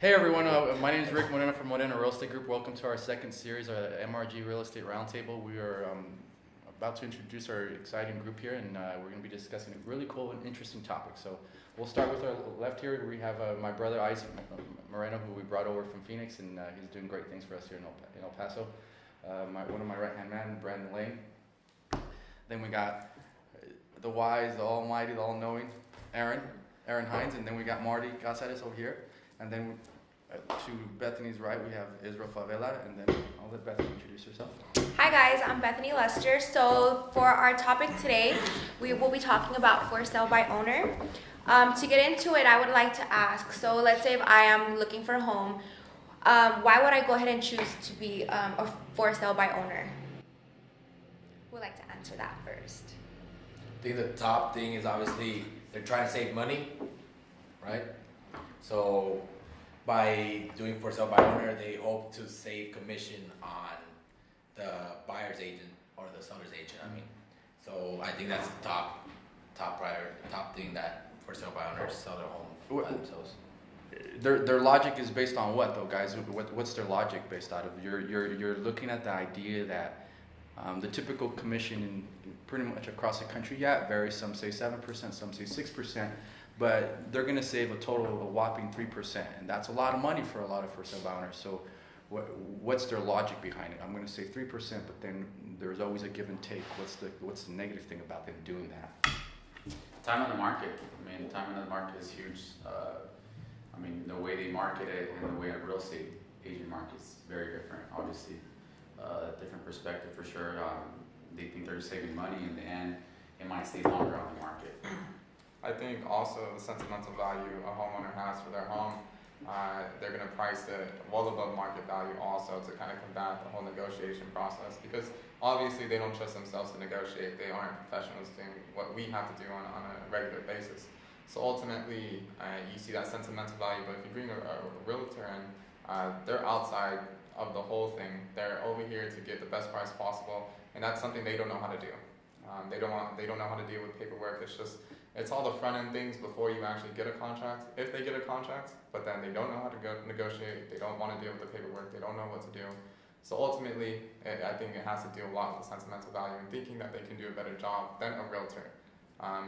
Hey everyone, my name is Rick Moreno from Moreno Real Estate Group. Welcome to our second series, our MRG Real Estate Roundtable. We are about to introduce our exciting group here, and we're going to be discussing a really cool and interesting topic. So we'll start with our left here. We have my brother Isaac Moreno, who we brought over from Phoenix, and he's doing great things for us here in El Paso. One of my right-hand man, Brandon Lane. Then we got the wise, the almighty, the all-knowing Aaron Hines, and then we got Marty Casares over here. And then to Bethany's right, we have Israel Favela, and then I'll let Bethany introduce herself. Hi guys, I'm Bethany Lester. So for our topic today, we will be talking about for sale by owner. To get into it, I would like to ask, so let's say if I am looking for a home, why would I go ahead and choose to be a for sale by owner? Who would like to answer that first? I think the top thing is obviously they're trying to save money, right? So by doing for sale by owner, they hope to save commission on the buyer's agent or the seller's agent. So I think that's the top thing that for sale by owners sell their home by themselves. Their logic is based on what though, guys? What's their logic based out of? You're looking at the idea that the typical commission in pretty much across the country, it varies. Some say 7%, some say 6%. But they're going to save a total of a whopping 3%, and that's a lot of money for a lot of for sale by owners. So what's their logic behind it? I'm going to say 3%, but then there's always a give and take. What's the negative thing about them doing that? Time on the market. Time on the market is huge. The way they market it and the way a real estate agent markets very different. Obviously, different perspective for sure. They think they're saving money. In the end, it might stay longer on the market. I think also the sentimental value a homeowner has for their home, they're going to price it well above market value also to kind of combat the whole negotiation process, because obviously they don't trust themselves to negotiate. They aren't professionals doing what we have to do on a regular basis. So ultimately, you see that sentimental value, but if you bring a realtor in, they're outside of the whole thing. They're over here to get the best price possible, and that's something they don't know how to do. They don't know how to deal with paperwork. It's all the front end things before you actually get a contract, if they get a contract, but then they don't know how to negotiate, they don't want to deal with the paperwork, they don't know what to do. So ultimately, I think it has to do a lot with the sentimental value and thinking that they can do a better job than a realtor.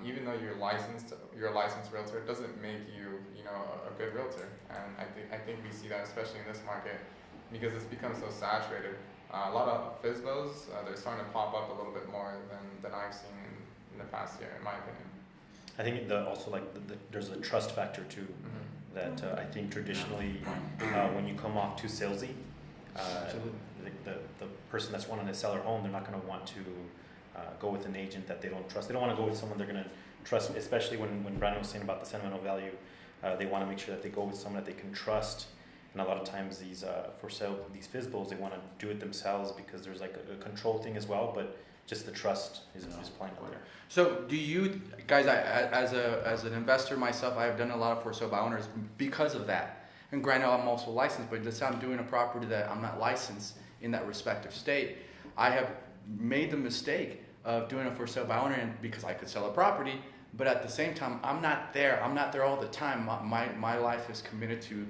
Even though you're a licensed realtor, it doesn't make you, a good realtor. And I think we see that especially in this market because it's become so saturated. A lot of FSBOs, they're starting to pop up a little bit more than I've seen in the past year, in my opinion. I think there's a trust factor too. Mm-hmm. That I think traditionally, when you come off too salesy, the person that's wanting to sell their home, they're not going to want to go with an agent that they don't trust. They don't want to go with someone they're going to trust, especially when Brandon was saying about the sentimental value. They want to make sure that they go with someone that they can trust. And a lot of times these for sale, these FSBOs, they want to do it themselves because there's like a control thing as well, but just the trust is playing out there. So do you guys, as an investor myself, I have done a lot of for sale by owners because of that. And granted, I'm also licensed, but let's say I'm doing a property that I'm not licensed in that respective state. I have made the mistake of doing a for sale by owner because I could sell a property, but at the same time, I'm not there all the time. My life is committed to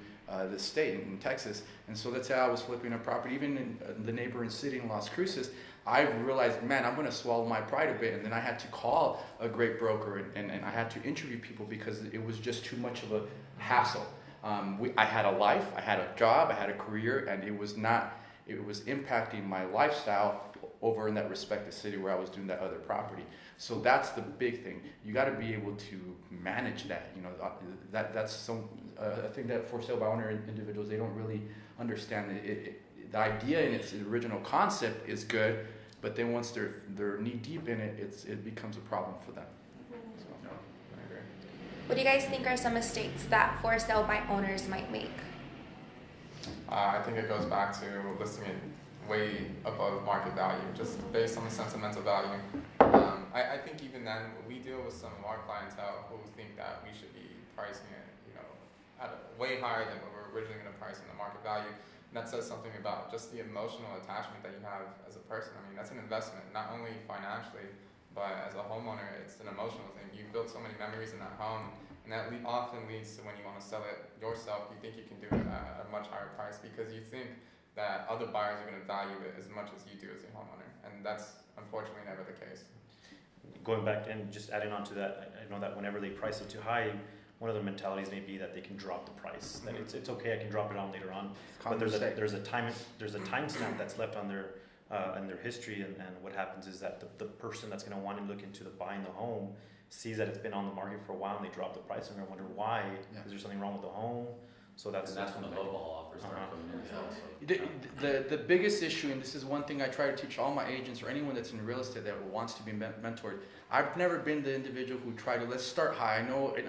the state in Texas. And so let's say I was flipping a property, even in the neighboring city in Las Cruces, I realized, man, I'm going to swallow my pride a bit. And then I had to call a great broker and I had to interview people because it was just too much of a hassle. I had a life, I had a job, I had a career, and it was impacting my lifestyle over in that respective city where I was doing that other property. So that's the big thing. You got to be able to manage that. That's a thing that for sale by owner individuals, they don't really understand. The idea in its original concept is good, but then once they're knee deep in it, it becomes a problem for them. So, I agree. What do you guys think are some mistakes that for sale by owners might make? I think it goes back to listing it way above market value, just based on the sentimental value. I think even then, we deal with some of our clientele who think that we should be pricing it, at way higher than what we're originally going to price in the market value. And that says something about just the emotional attachment that you have as a person. That's an investment, not only financially, but as a homeowner, it's an emotional thing. You've built so many memories in that home, And that often leads to when you want to sell it yourself, you think you can do it at a much higher price because you think that other buyers are going to value it as much as you do as a homeowner. And that's unfortunately never the case. Going back and just adding on to that, I know that whenever they price it too high, one of their mentalities may be that they can drop the price. That it's okay, I can drop it on later on. But there's a time stamp that's left on their in their history, and what happens is that the person that's going to want to look into buying the home sees that it's been on the market for a while and they drop the price and they wonder why. Is there something wrong with the home? So that's when the lowball offers start coming in as well. So, The biggest issue, and this is one thing I try to teach all my agents or anyone that's in real estate that wants to be mentored. I've never been the individual who tried to let's start high.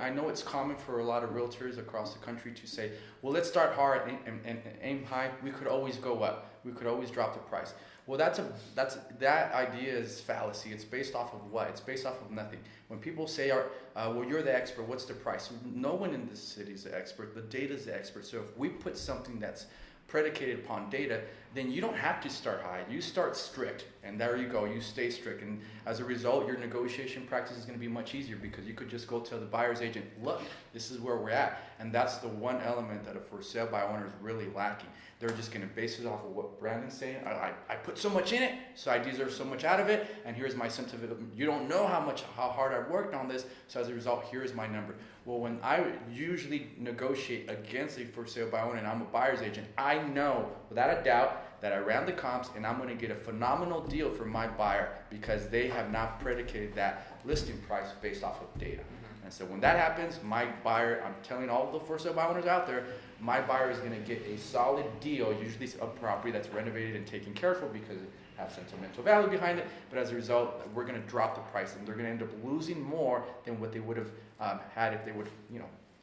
I know it's common for a lot of realtors across the country to say, well, let's start hard and aim high. We could always go up. We could always drop the price. Well, that idea is fallacy. It's based off of what? It's based off of nothing. When people say, well, you're the expert, what's the price? No one in this city is the expert. The data is the expert. So if we put something that's predicated upon data, then you don't have to start high. You start strict, and there you go. You stay strict, and as a result, your negotiation practice is going to be much easier because you could just go tell the buyer's agent, look, this is where we're at, and that's the one element that a for sale by owner is really lacking. They're just going to base it off of what Brandon's saying. I put so much in it, so I deserve so much out of it, and here's my sentiment. You don't know how hard I worked on this, so as a result, here's my number. Well, when I usually negotiate against a for sale by owner and I'm a buyer's agent, I know without a doubt that I ran the comps and I'm going to get a phenomenal deal for my buyer because they have not predicated that listing price based off of data. And so when that happens, my buyer, I'm telling all the for sale by owners out there, my buyer is going to get a solid deal, usually a property that's renovated and taken care of because it has sentimental value behind it. But as a result, we're going to drop the price and they're going to end up losing more than what they would have had if they would,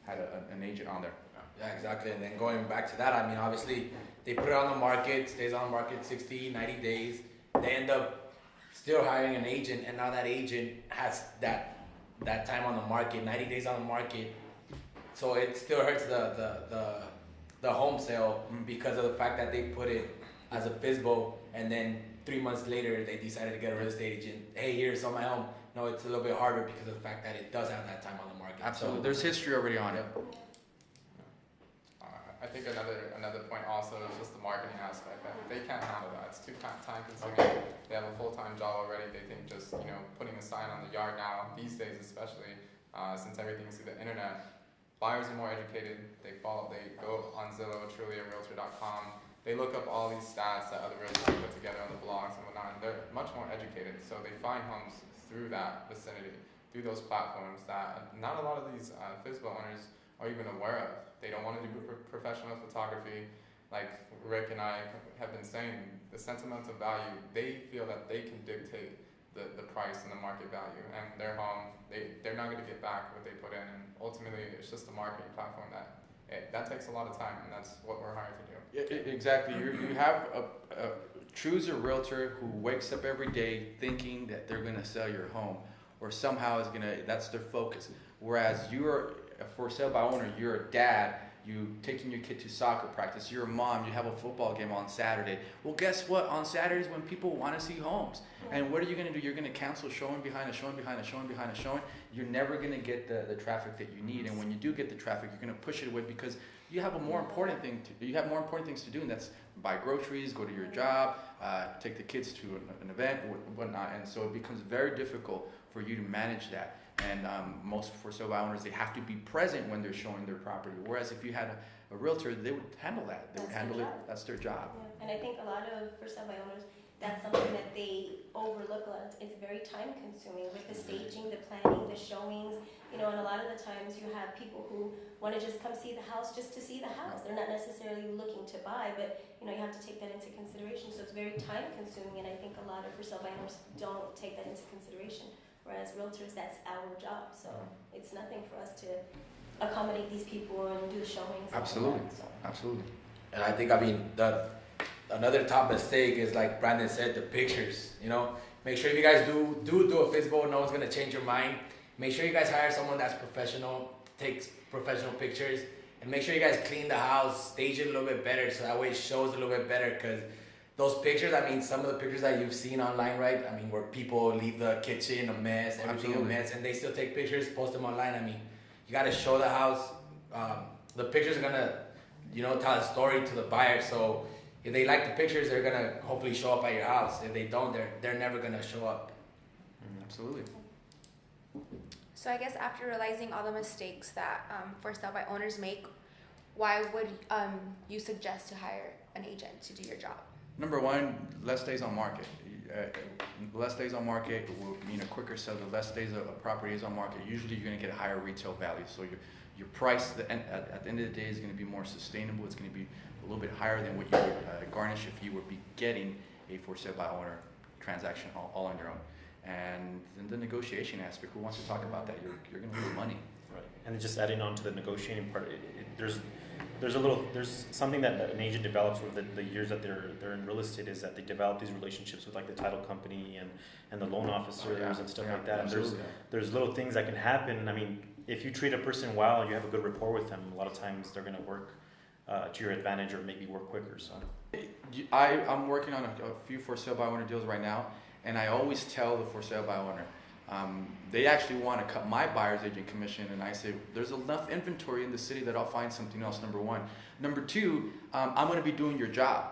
had an agent on there. Yeah, exactly. And then going back to that, I mean, obviously they put it on the market, stays on the market 60, 90 days. They end up still hiring an agent, and now that agent has that time on the market, 90 days on the market. So it still hurts the home sale because of the fact that they put it as a FSBO, and then 3 months later they decided to get a real estate agent. Hey, here's on my home. No, it's a little bit harder because of the fact that it does have that time on the market. Absolutely. So, there's history already on it. I think another point also is just the marketing aspect. That they can't handle that. It's too time consuming. They have a full-time job already. They think just putting a sign on the yard now these days, especially since everything's through the internet. Buyers are more educated. They go on Zillow, TrulyARealtor.com. They look up all these stats that other realtors put together on the blogs and whatnot. And they're much more educated, so they find homes through that vicinity, through those platforms that not a lot of these FSBO owners are even aware of. They don't want to do professional photography. Like Rick and I have been saying, the sentimental value, they feel that they can dictate the price and the market value. And their home, they're not going to get back what they put in. And ultimately, it's just a marketing platform that takes a lot of time, and that's what we're hired to do. Exactly. You have choose a realtor who wakes up every day thinking that they're going to sell your home, or somehow that's their focus. Whereas you're a for sale by owner, you're a dad, you taking your kid to soccer practice, you're a mom, you have a football game on Saturday. Well, guess what? On Saturdays when people want to see homes, and what are you going to do? You're going to cancel showing behind a showing behind a showing behind a showing. You're never going to get the traffic that you need, and when you do get the traffic, you're going to push it away because you have more important things to do, and that's buy groceries, go to your job, take the kids to an event, or whatnot, and so it becomes very difficult for you to manage that. And most for sale by owners, they have to be present when they're showing their property. Whereas if you had a realtor, they would handle that. They would handle it. That's their job. Yeah. And I think a lot of for sale by owners, that's something that they overlook a lot. It's very time consuming with the staging, the planning, the showings. And a lot of the times you have people who want to just come see the house just to see the house. They're not necessarily looking to buy, but you have to take that into consideration. So it's very time consuming, and I think a lot of for sale by owners don't take that into consideration. Whereas realtors, that's our job. So it's nothing for us to accommodate these people and do the showings. Absolutely. Absolutely. And I think, another top mistake is, like Brandon said, the pictures. Make sure if you guys do a FSBO, no one's gonna change your mind. Make sure you guys hire someone that's professional, takes professional pictures, and make sure you guys clean the house, stage it a little bit better, so that way it shows a little bit better. Because those pictures, some of the pictures that you've seen online, right? Where people leave the kitchen a mess, everything a mess, and they still take pictures, post them online. you gotta show the house. The pictures are gonna, tell a story to the buyer. So if they like the pictures, they're gonna hopefully show up at your house. If they don't, they're never gonna show up. Absolutely. So I guess after realizing all the mistakes that for sale by owners make, why would you suggest to hire an agent to do your job? Number one, less days on market. Less days on market will mean a quicker sale. The less days a property is on market, usually you're going to get a higher retail value. So your price at the end of the day is going to be more sustainable. It's going to be a little bit higher than what you would garnish if you would be getting a for sale by owner transaction all on your own. And then the negotiation aspect, who wants to talk about that? You're going to lose money. Right. And just adding on to the negotiating part, there's something that an agent develops over the years that they're in real estate, is that they develop these relationships with like the title company and the loan officers and stuff like that. And there's little things that can happen. I mean, if you treat a person well, you have a good rapport with them, a lot of times they're going to work to your advantage or maybe work quicker. So I'm working on a few for sale by owner deals right now, and I always tell the for sale by owner, they actually want to cut my buyer's agent commission, and I say there's enough inventory in the city that I'll find something else. Number one. Number two, I'm going to be doing your job.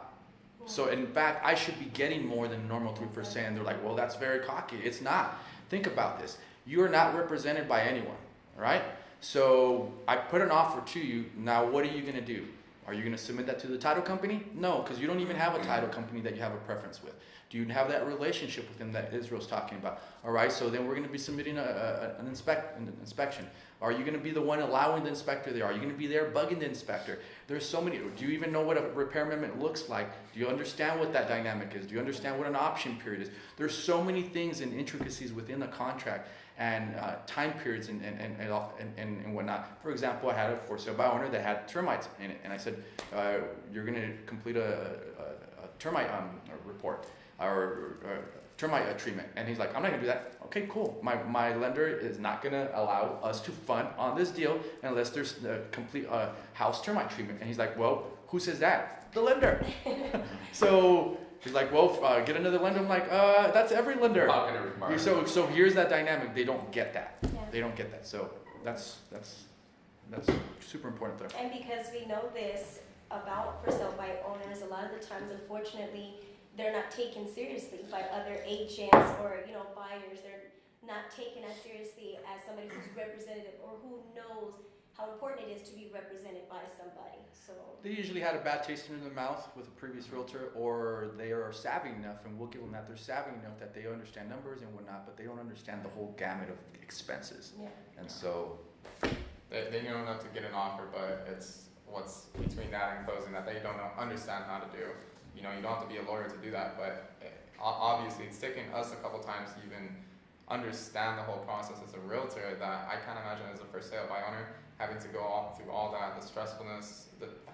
So in fact, I should be getting more than normal 3%. And they're like, well, that's very cocky. It's not. Think about this. You are not represented by anyone, right? So I put an offer to you. Now, what are you going to do? Are you going to submit that to the title company? No, because you don't even have a title company that you have a preference with. Do you have that relationship with them that Israel's talking about? All right, so then we're going to be submitting an inspection. Are you going to be the one allowing the inspector there? Are you going to be there bugging the inspector? There's so many. Do you even know what a repair amendment looks like? Do you understand what that dynamic is? Do you understand what an option period is? There's so many things and intricacies within the contract and time periods and whatnot. For example, I had a for sale by owner that had termites in it, and I said, you're going to complete a termite report or termite treatment. And he's like, I'm not going to do that. Okay, cool. My lender is not going to allow us to fund on this deal unless there's a complete house termite treatment. And he's like, well, who says that? The lender. So he's like, well, get another lender. I'm like, that's every lender. So here's that dynamic. They don't get that. Yeah. They don't get that. So that's super important there. And because we know this about for sale by owners, a lot of the times, unfortunately, they're not taken seriously by other agents or buyers. They're not taken as seriously as somebody who's representative or who knows how important it is to be represented by somebody. So they usually had a bad taste in their mouth with a previous realtor, or they are savvy enough, and we'll give them that. They're savvy enough that they understand numbers and whatnot, but they don't understand the whole gamut of expenses. yeah. And so They know enough to get an offer, but it's what's between that and closing that they don't understand how to do. You don't have to be a lawyer to do that, but obviously it's taken us a couple times to even understand the whole process as a realtor, that I can't imagine as a for sale by owner having to go through all that, the stressfulness,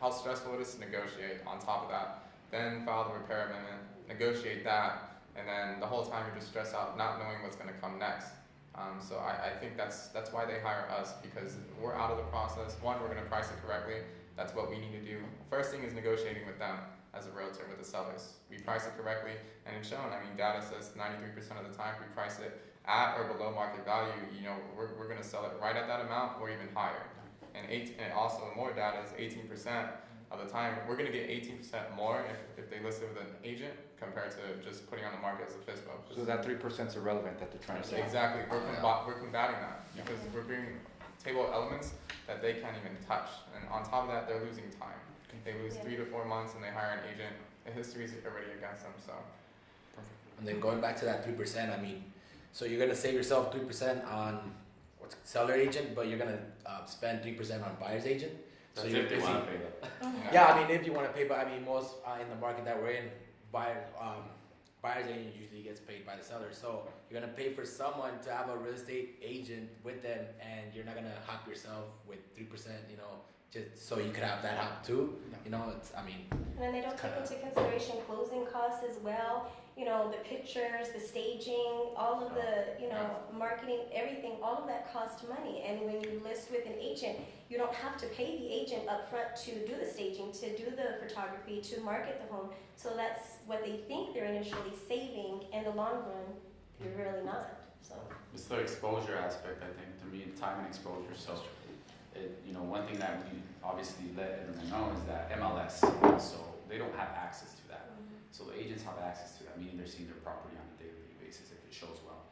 how stressful it is to negotiate on top of that, then file the repair amendment, negotiate that, and then the whole time you're just stressed out not knowing what's going to come next. So I think that's why they hire us, because we're out of the process. One, we're going to price it correctly. That's what we need to do. First thing is negotiating with them as a realtor, with the sellers. We price it correctly, and it's shown. I mean, data says 93% of the time we price it at or below market value. We're going to sell it right at that amount or even higher. And also more data is 18% of the time we're going to get 18% more if they list it with an agent compared to just putting on the market as a FSBO. so that 3% is irrelevant that they're trying to say. Exactly. We're combating that because we're bringing table elements that they can't even touch, and on top of that, they're losing time. They lose 3 to 4 months, and they hire an agent. The history is already against them. So, And then going back to that 3%, I mean, so you're gonna save yourself 3% on seller agent, but you're gonna spend 3% on buyer's agent. That's So you're if they busy. want to pay that. Yeah, I mean, if you want to pay, but I mean, most in the market that we're in, buyer's agent usually gets paid by the seller. So you're gonna pay for someone to have a real estate agent with them, and you're not gonna hop yourself with 3%, just so you could have that hop too. It's, I mean. And then they don't take into consideration closing costs as well. The pictures, the staging, all of the, marketing, everything, all of that costs money. And when you list with an agent, you don't have to pay the agent up front to do the staging, to do the photography, to market the home. So that's what they think they're initially saving. In the long run, you're really not. So It's the exposure aspect, I think, to me, time and exposure. So one thing that we obviously let everyone know is that MLS, so they don't have access to that. So the agents have access to that, meaning they're seeing their property on a daily basis if it shows well.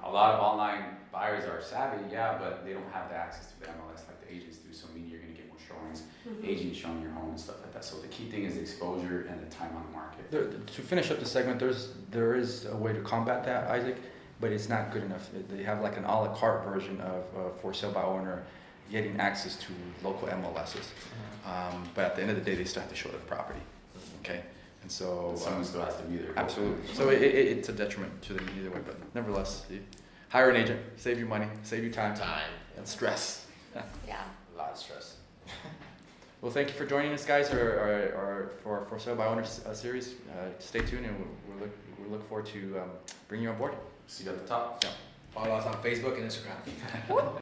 A lot of online buyers are savvy, yeah, but they don't have the access to the MLS like the agents do. So meaning you're gonna get more showings, agents showing your home and stuff like that. So the key thing is exposure and the time on the market. To finish up the segment, there is a way to combat that, Isaac, but it's not good enough. They have like an a la carte version of for sale by owner, getting access to local MLSs. But at the end of the day, they still have to show their property. Okay, and so Someone still has to be there. absolutely. So it's a detriment to them either way. But nevertheless, you hire an agent, save you money, save you time and stress. Yeah. A lot of stress. Well, thank you for joining us, guys, or for sale by owner series. Stay tuned, and we look forward to bringing you on board. See you at the top. Follow us on Facebook and Instagram.